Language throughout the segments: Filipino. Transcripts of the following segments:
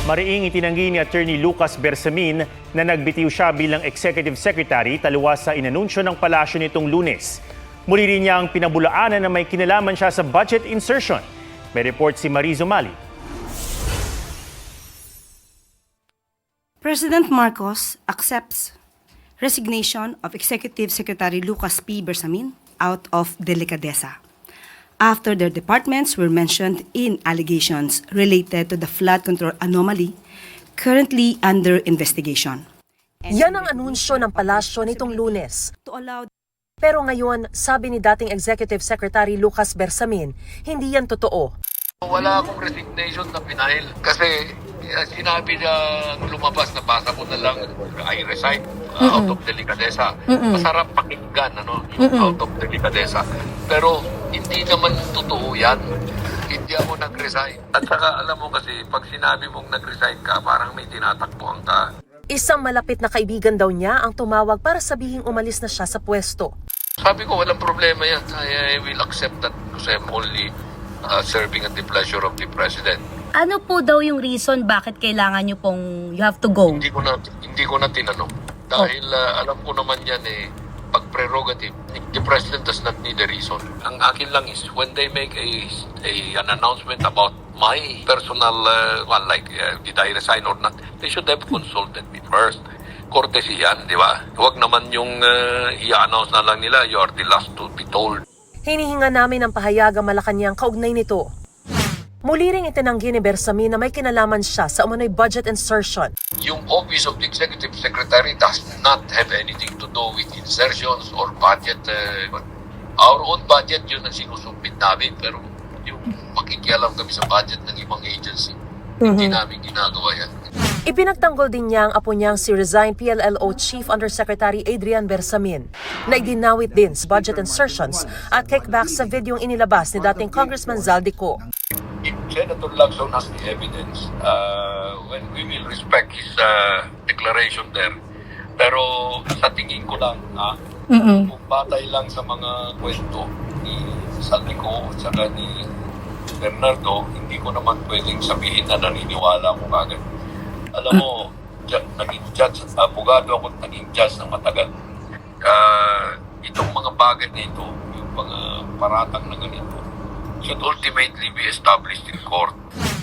Mariing itinanggi ni Attorney Lucas Bersamin na nagbitiw siya bilang Executive Secretary taliwas sa inanunsyo ng palasyo nitong Lunes. Muli rin niyang pinabulaanan na may kinalaman siya sa budget insertion. May report si Mariz Umali. President Marcos accepts resignation of Executive Secretary Lucas P. Bersamin out of delicadeza after their departments were mentioned in allegations related to the flood control anomaly currently under investigation. Yan ang anunsyo ng palasyo nitong Lunes. To allow Pero ngayon, sabi ni dating Executive Secretary Lucas Bersamin, hindi yan totoo. Wala akong resignation na pinahil kasi sinabi niya lumabas na basa ko na lang I resign out of delicadeza. Masarap pakinggan out of delicadeza. Pero hindi naman totoo yan. Hindi ako nag-resign. At saka alam mo kasi pag sinabi mong nag-resign ka parang may tinatakbuhan ka. Isang malapit na kaibigan daw niya ang tumawag para sabihing umalis na siya sa pwesto. Sabi ko walang problema yan. I will accept that because I'm only serving at the pleasure of the President. Ano po daw yung reason bakit kailangan nyo pong you have to go? Hindi ko na tinanong. Dahil alam ko naman yan pag prerogative, the President does not need a reason. Ang akin lang is when they make an announcement about my personal did I resign or not, they should have consulted me first. Courtesy yan, di ba? Huwag naman yung i-announce na lang nila, you are the last to be told. Hinihinga namin ang pahayagang Malacanang kaugnay nito. Muli ring itinanggi ni Bersamin na may kinalaman siya sa umano'y budget insertion. Yung Office of the Executive Secretary does not have anything to do with insertions or budget. Our own budget yun ang sinusubmit namin, pero yung makikialam kami sa budget ng ibang agency, hindi namin ginagawa yan. Ipinagtanggol din niya ang apo niyang si resigned PLLO Chief Undersecretary Adrian Bersamin na idinawit din sa budget insertions at kickbacks sa videong inilabas ni dating Congressman Zaldico. If Senator Lacson has the evidence, when we will respect his declaration there. Pero sa tingin ko lang, kung batay lang sa mga kwento ni Zaldico at saka ni Bernardo, hindi ko naman pwedeng sabihin na naniniwala ko agad. Alam mo, naging judge at abogado ako at naging judge ng matagal. Itong mga bagay nito, yung mga paratang na ganito, should ultimately be established in court.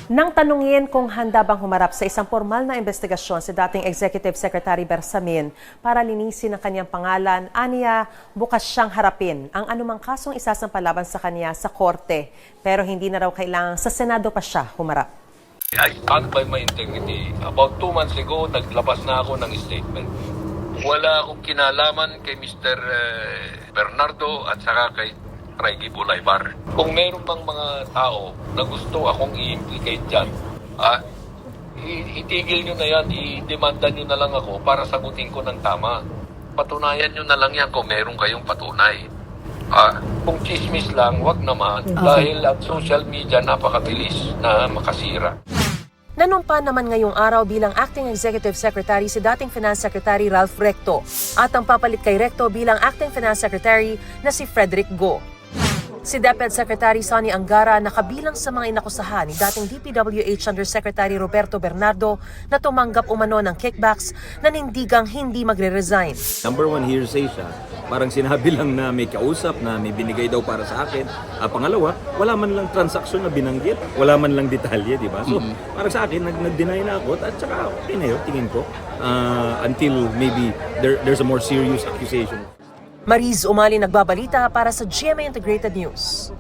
Nang tanungin kung handa bang humarap sa isang formal na investigasyon si dating Executive Secretary Bersamin para linisin ang kanyang pangalan, aniya bukas siyang harapin ang anumang kasong isasampalaban sa kanya sa korte. Pero hindi na raw kailangang sa Senado pa siya humarap. I stand by my integrity. About 2 months ago, naglabas na ako ng statement. Wala akong kinalaman kay Mr. Bernardo at saka kay Reggie Bulaybar. Kung meron pang mga tao na gusto akong i-implicate dyan, itigil nyo na yan, i-demanda nyo na lang ako para sagutin ko ng tama. Patunayan nyo na lang yan kung meron kayong patunay. Kung chismis lang, wag naman. Dahil ang social media napakabilis na makasira. Nanumpa naman ngayong araw bilang Acting Executive Secretary si dating Finance Secretary Ralph Recto at ang papalit kay Recto bilang Acting Finance Secretary na si Frederick Go. Si DepEd Secretary Sonny Angara nakabilang sa mga inakusahan ni dating DPWH Undersecretary Roberto Bernardo na tumanggap umano ng kickbacks na nindigang hindi magre-resign. Number one, hearsay siya. Parang sinabi lang na may kausap, na may binigay daw para sa akin. Pangalawa, wala man lang transaksyon na binanggit, wala man lang detalye, di ba? So, parang sa akin, nag-deny na ako at saka okay na yun, tingin ko, until maybe there's a more serious accusation. Mariz Umali nagbabalita para sa GMA Integrated News.